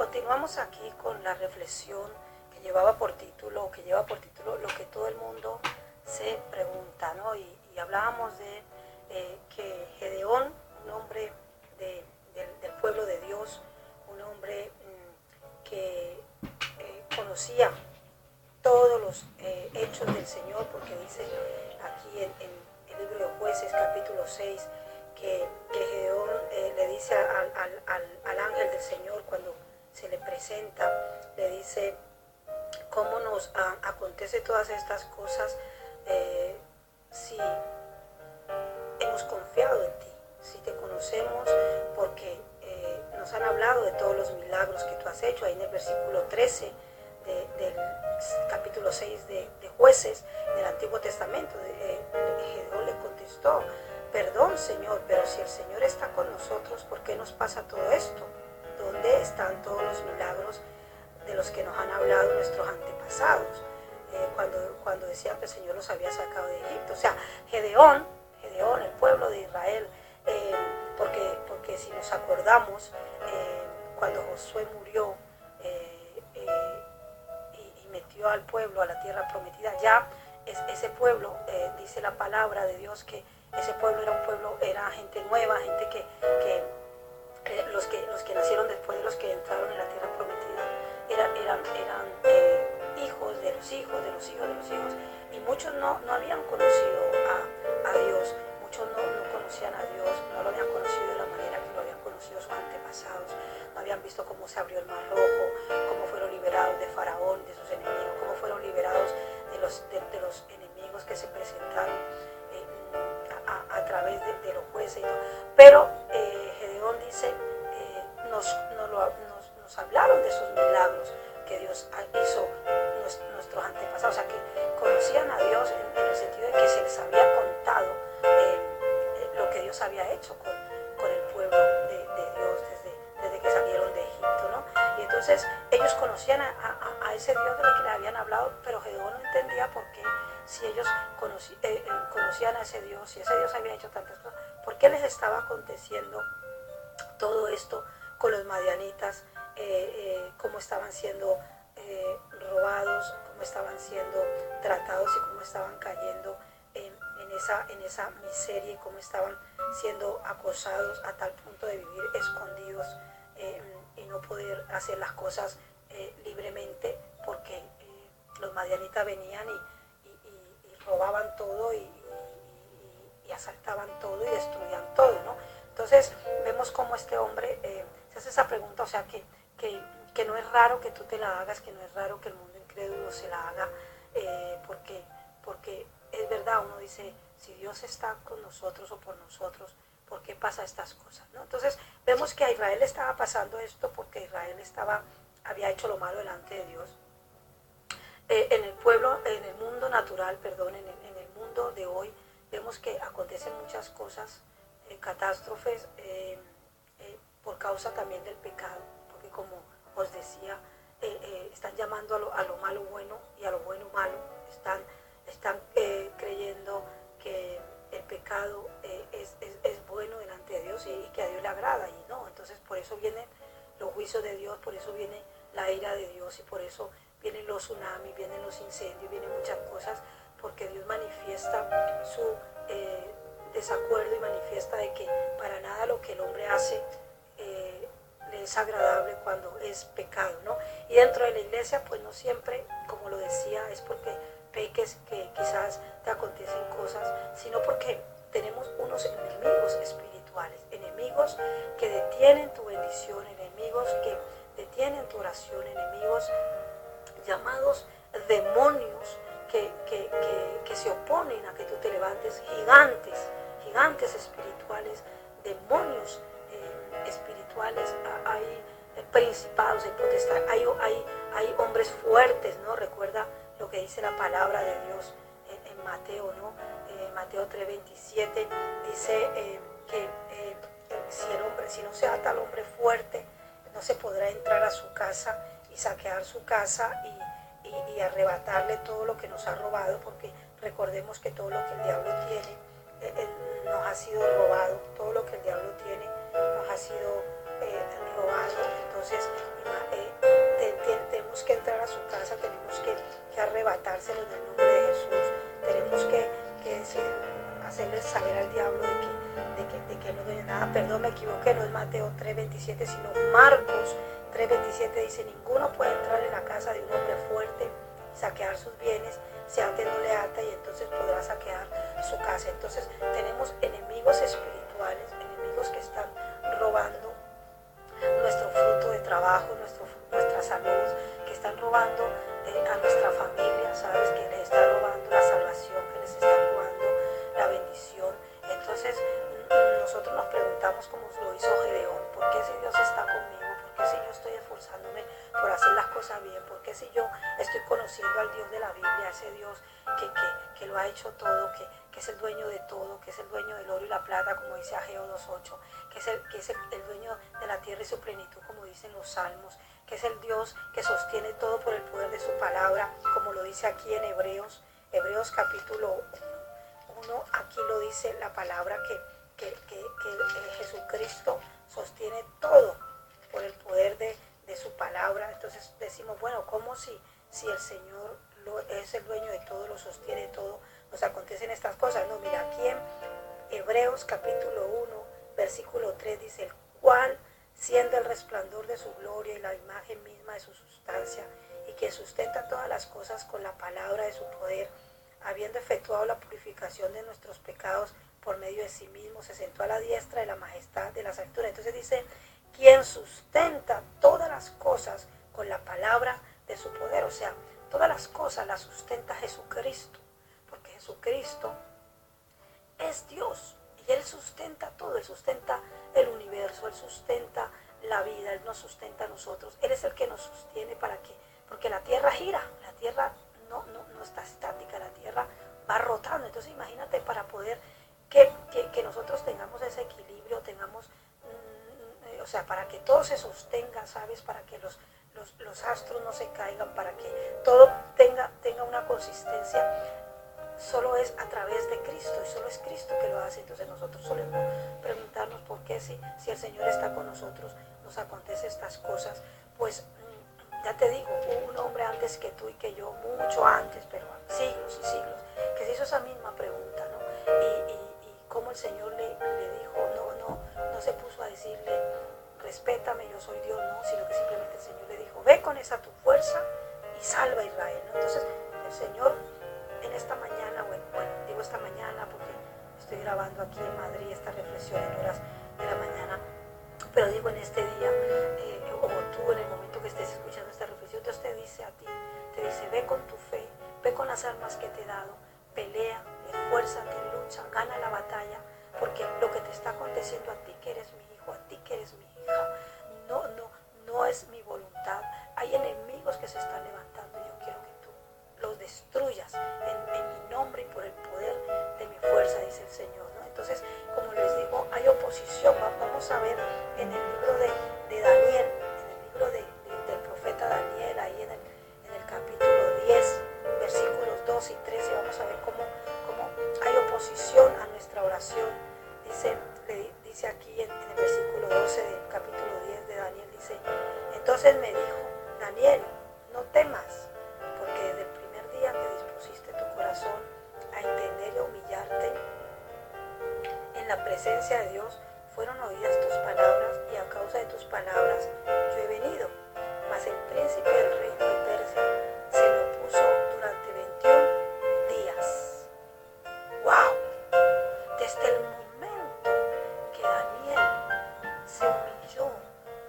Continuamos aquí con la reflexión que lleva por título lo que todo el mundo se pregunta, ¿no? Y hablábamos de que Gedeón, un hombre del pueblo de Dios, un hombre que conocía todos los hechos del Señor, porque dice aquí en el libro de Jueces capítulo 6 que Gedeón le dice al ángel del Señor cuando se le presenta, le dice: ¿cómo nos acontece todas estas cosas si hemos confiado en ti, si te conocemos, porque nos han hablado de todos los milagros que tú has hecho? Ahí en el versículo 13 del capítulo 6 de Jueces del Antiguo Testamento, Gedeón le contestó: perdón, Señor, pero si el Señor está con nosotros, ¿por qué nos pasa todo esto? ¿Dónde están todos los milagros de los que nos han hablado nuestros antepasados? Cuando decían que el Señor los había sacado de Egipto. O sea, Gedeón, el pueblo de Israel, porque si nos acordamos, cuando Josué murió y metió al pueblo a la tierra prometida, ya ese pueblo, dice la palabra de Dios, que ese pueblo era gente nueva, gente que los que nacieron después de los que entraron en la tierra prometida eran hijos de los hijos de los hijos de los hijos, y muchos no habían conocido a Dios, muchos no conocían a Dios, no lo habían conocido de la manera que lo habían conocido sus antepasados, no habían visto cómo se abrió el mar rojo, cómo fueron liberados de Faraón, de sus enemigos, cómo fueron liberados de los enemigos que se presentaron a través de los jueces y todo. Pero Gedeón dice, nos hablaron de esos milagros que Dios hizo nuestros antepasados, o sea, que conocían a Dios en el sentido de que se les había contado lo que Dios había hecho con el pueblo de Dios desde que salieron de Egipto, ¿no? Y entonces ellos conocían a ese Dios de lo que le habían hablado, pero Gedeón no entendía por qué, si ellos conocían a ese Dios, si ese Dios había hecho tantas cosas, ¿por qué les estaba aconteciendo todo esto con los madianitas? Cómo estaban siendo robados, cómo estaban siendo tratados y cómo estaban cayendo en esa miseria, y cómo estaban siendo acosados a tal punto de vivir escondidos y no poder hacer las cosas libremente, porque los madianitas venían y robaban todo y asaltaban todo y destruían todo, ¿no? Entonces vemos cómo este hombre se hace esa pregunta, o sea, que no es raro que tú te la hagas, que no es raro que el mundo incrédulo se la haga, porque es verdad, uno dice, si Dios está con nosotros o por nosotros, ¿por qué pasa estas cosas, ¿no? Entonces vemos que a Israel estaba pasando esto porque Israel había hecho lo malo delante de Dios. En el mundo natural, en el mundo de hoy, vemos que acontecen muchas cosas, catástrofes, por causa también del pecado, porque como os decía, están llamando a lo malo bueno y a lo bueno malo, están creyendo que el pecado es bueno delante de Dios y que a Dios le agrada, y no. Entonces por eso vienen los juicios de Dios, por eso viene la ira de Dios, y por eso vienen los tsunamis, vienen los incendios, vienen muchas cosas, porque Dios manifiesta su desacuerdo y manifiesta de que para nada lo que el hombre hace le es agradable cuando es pecado, ¿no? Y dentro de la iglesia, pues no siempre, como lo decía, es porque peques que quizás te acontecen cosas, sino porque tenemos unos enemigos espirituales, enemigos que detienen tu bendición, enemigos que detienen tu oración, enemigos llamados demonios que se oponen a que tú te levantes, gigantes espirituales, demonios espirituales, hay principados, hay potestad, hay hombres fuertes, ¿no? Recuerda lo que dice la palabra de Dios en Mateo, ¿no? Mateo 3:27 dice que si no se ata al hombre fuerte, no se podrá entrar a su casa y saquear su casa y arrebatarle todo lo que nos ha robado, porque recordemos que todo lo que el diablo tiene nos ha sido robado, todo lo que el diablo tiene nos ha sido robado. Entonces arrebatárselo en el nombre de Jesús. Tenemos que hacerle saber al diablo de que no tiene nada. Perdón, me equivoqué, no es Mateo 3:27, sino Marcos 3:27 dice: ninguno puede entrar en la casa de un hombre fuerte y saquear sus bienes, si antes no le ata, y entonces podrá saquear su casa. Entonces tenemos enemigos espirituales, enemigos que están robando nuestro fruto de trabajo, nuestra salud, que están robando a nuestra familia, ¿sabes? Que les están robando la salvación, que les están robando la bendición. Entonces nosotros nos preguntamos, como lo hizo Gedeón: ¿por qué si Dios está conmigo? ¿Por qué si yo estoy esforzándome por hacer las cosas bien? ¿Por qué si yo estoy conociendo al Dios de la Biblia, ese Dios que lo ha hecho todo, que es el dueño de todo, que es el dueño del oro y la plata, como dice Ageo 2:8, que es el dueño de la tierra y su plenitud, como dicen los salmos, que es el Dios que sostiene todo por el poder de su palabra, como lo dice aquí en Hebreos capítulo 1, aquí lo dice la palabra que Jesucristo sostiene todo por el poder de su palabra. Entonces decimos, bueno, ¿cómo si el Señor es el dueño de todo, lo sostiene todo, nos acontecen estas cosas? No, mira, aquí en Hebreos capítulo 1, versículo 3 dice: el cual, siendo el resplandor de su gloria y la imagen misma de su sustancia, y que sustenta todas las cosas con la palabra de su poder, habiendo efectuado la purificación de nuestros pecados por medio de sí mismo, se sentó a la diestra de la majestad de las alturas. Entonces dice: quien sustenta todas las cosas con la palabra de su poder. O sea, todas las cosas las sustenta Jesucristo, porque Jesucristo es Dios y Él sustenta todo. Él sustenta el universo, Él sustenta la vida, Él nos sustenta a nosotros. Él es el que nos sostiene porque la tierra gira, la tierra no está estática, la tierra va rotando. Entonces imagínate, para poder que nosotros tengamos ese equilibrio, tengamos, o sea, para que todo se sostenga, ¿sabes? Para que los astros no se caigan, para que todo tenga una consistencia, solo es a través de Cristo, y solo es Cristo que lo hace. Entonces nosotros solemos preguntarnos por qué si el Señor está con nosotros nos acontece estas cosas. Pues ya te digo, hubo un hombre antes que tú y que yo, mucho antes, pero siglos y siglos, que se hizo esa misma pregunta, ¿no? Y cómo el Señor le dijo, no se puso a decirle: respétame, yo soy Dios, no, sino que simplemente el Señor le dijo: ve con esa tu fuerza y salva a Israel, ¿no? Entonces el Señor en esta mañana, bueno, digo esta mañana porque estoy grabando aquí en Madrid esta reflexión en horas de la mañana, pero digo en este día, o tú en el momento que estés escuchando esta reflexión, Dios te dice a ti, te dice: ve con tu fe, ve con las armas que te he dado, pelea, esfuérzate, lucha, gana la batalla, porque lo que te está aconteciendo a ti que eres mi hijo, a ti que eres mi hija, no es mi voluntad. Hay enemigos que se están levantando y yo quiero que tú los destruyas en mi nombre y por el poder de mi fuerza, dice el Señor, ¿no? Entonces, como les digo, hay oposición. Vamos a ver en el libro de Daniel, en el libro del profeta Daniel, ahí en el capítulo 10, versículos 2 y 13, vamos a ver cómo hay oposición a nuestra oración. Dice aquí en el versículo 12 del capítulo 10 de Daniel, dice: entonces me dijo: Daniel, no temas, porque desde el primer día que dispusiste tu corazón a entender y a humillarte en la presencia de Dios, fueron oídas tus palabras, y a causa de tus palabras yo he venido. Mas el príncipe del reino de Persia se me opuso durante 21 días. ¡Wow! Desde el momento que Daniel se humilló,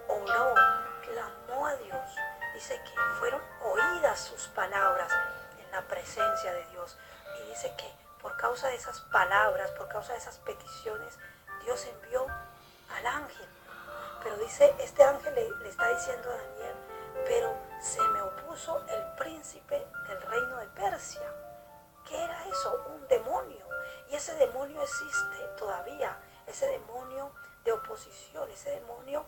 oró, clamó a Dios, dice que fueron oídas sus palabras en la presencia de Dios. Y dice que por causa de esas palabras, por causa de esas peticiones, Dios envió al ángel. Pero dice, este ángel le está diciendo a Daniel: pero se me opuso el príncipe del reino de Persia. ¿Qué era eso? Un demonio. Y ese demonio existe todavía, ese demonio de oposición, ese demonio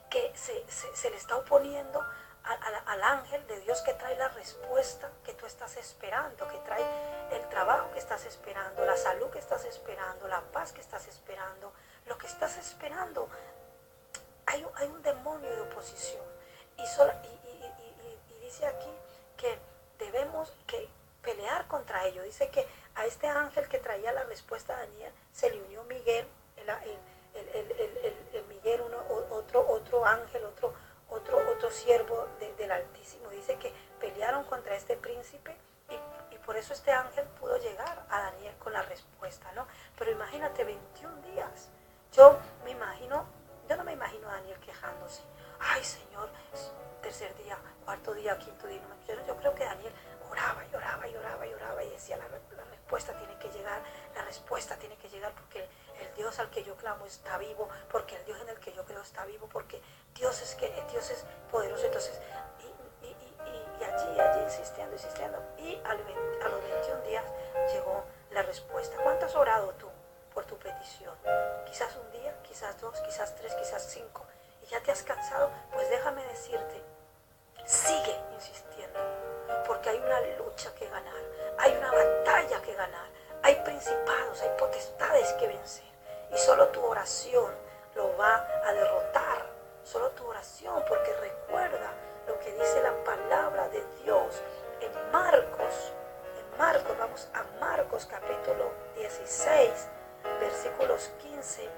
que se le está oponiendo al ángel de Dios, que trae la respuesta que tú estás esperando, que trae el trabajo que estás esperando, la salud que estás esperando, la paz que estás esperando, lo que estás esperando. Hay un demonio de oposición. Y dice aquí que de debemos que pelear contra ello. Dice que a este ángel que traía la respuesta a Daniel se le unió Miguel, el Miguel, otro ángel, otro siervo del Altísimo. Dice que pelearon contra este príncipe y por eso este ángel pudo llegar a Daniel con la respuesta, ¿no? Pero imagínate, 21 días. Yo no me imagino a Daniel quejándose. Ay, Señor, tercer día, cuarto día, quinto día. Yo creo que Daniel oraba y oraba y oraba y oraba y decía, la respuesta tiene que llegar, la respuesta tiene que llegar porque el Dios al que yo clamo está vivo, porque el Dios en el que yo creo está vivo, porque Dios es poderoso. Entonces, y allí insistiendo. Y a los 21 días llegó la respuesta. ¿Cuánto has orado tú por tu petición? Quizás un día, quizás 2, quizás 3, quizás 5. Y ya te has cansado, pues déjame decirte, sigue insistiendo, porque hay una lucha que ganar, hay una batalla que ganar, hay principados, hay potestades que vencer. Y solo tu oración lo va a derrotar, solo tu oración, porque recuerda lo que dice la palabra de Dios en Marcos, vamos a Marcos capítulo 16, versículos 15,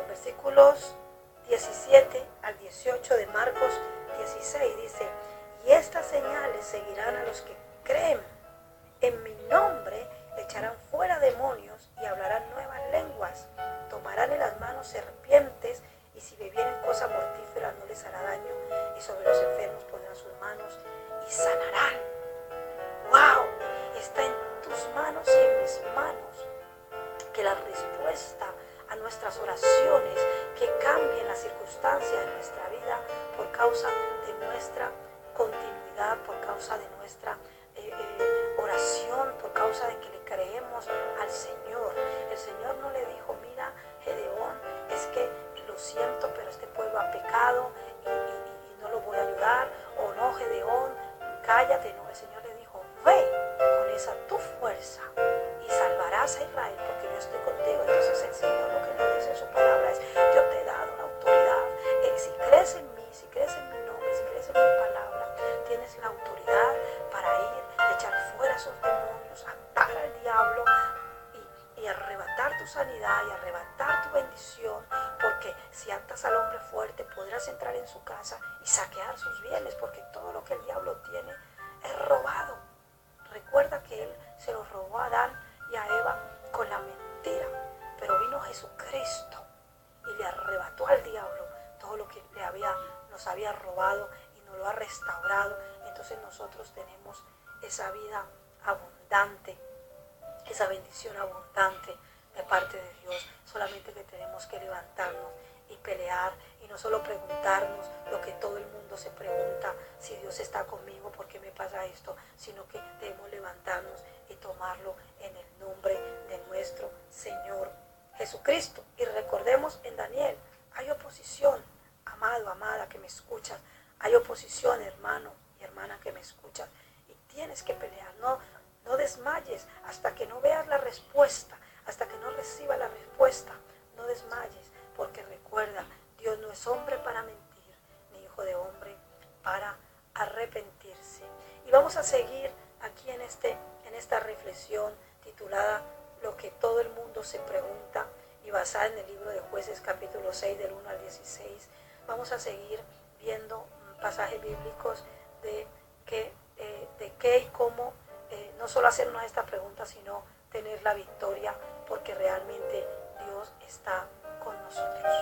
versículos 17 al 18 de Marcos 16, dice, y estas señales seguirán a los que creen. En mi nombre echarán fuera demonios y hablarán nuevas lenguas. Tomarán en las manos serpientes y si bebieren cosa mortífera no les hará daño. Y sobre los enfermos pondrán sus manos y sanarán. ¡Wow! Está en tus manos y en mis manos que la respuesta a nuestras oraciones, que cambien las circunstancias de nuestra vida por causa de nuestra continuidad, por causa de nuestra oración, por causa de que le creemos al Señor. El Señor no le dijo, mira, Gedeón, es que lo siento, pero este pueblo ha pecado y no lo voy a ayudar, o no, Gedeón, cállate. No, el Señor le dijo, ve con esa tu fuerza y salvarás a Israel porque yo estoy contigo. Entonces el Señor lo que nos dice en su palabra es, yo te he dado una autoridad. Si crees en mí, si crees en mi nombre, si crees en mi palabra, tienes la autoridad para ir, echar fuera esos demonios, atar al diablo y arrebatar tu sanidad y arrebatar tu bendición, porque si atas al hombre fuerte podrás entrar en su casa y saquear sus bienes, porque todo lo que el diablo tiene es robado. Recuerda que él se lo robó a Adán y a Eva con la mentira, pero vino Jesucristo y le arrebató al diablo todo lo que nos había robado y nos lo ha restaurado. Entonces nosotros tenemos esa vida abundante, esa bendición abundante de parte de Dios. Solamente que tenemos que levantarnos y pelear y no solo preguntarnos lo que todo el mundo se pregunta, si Dios está conmigo, ¿por qué me pasa esto? Sino que debemos levantarnos y tomarlo en el nombre de nuestro Señor Jesucristo. Y recordemos en Daniel, hay oposición, amado, amada que me escuchas, hay oposición, hermano y hermana que me escuchas, y tienes que pelear. No desmayes hasta que no veas la respuesta, hasta que no recibas la respuesta. No desmayes, porque recuerda, Dios no es hombre para mentir, ni hijo de hombre para arrepentirse. Y vamos a seguir aquí en esta reflexión titulada Lo que todo el mundo se pregunta, y basada en el libro de Jueces capítulo 6 del 1 al 16. Vamos a seguir viendo pasajes bíblicos de qué y cómo no solo hacernos esta pregunta, sino tener la victoria, porque realmente Dios está con nosotros.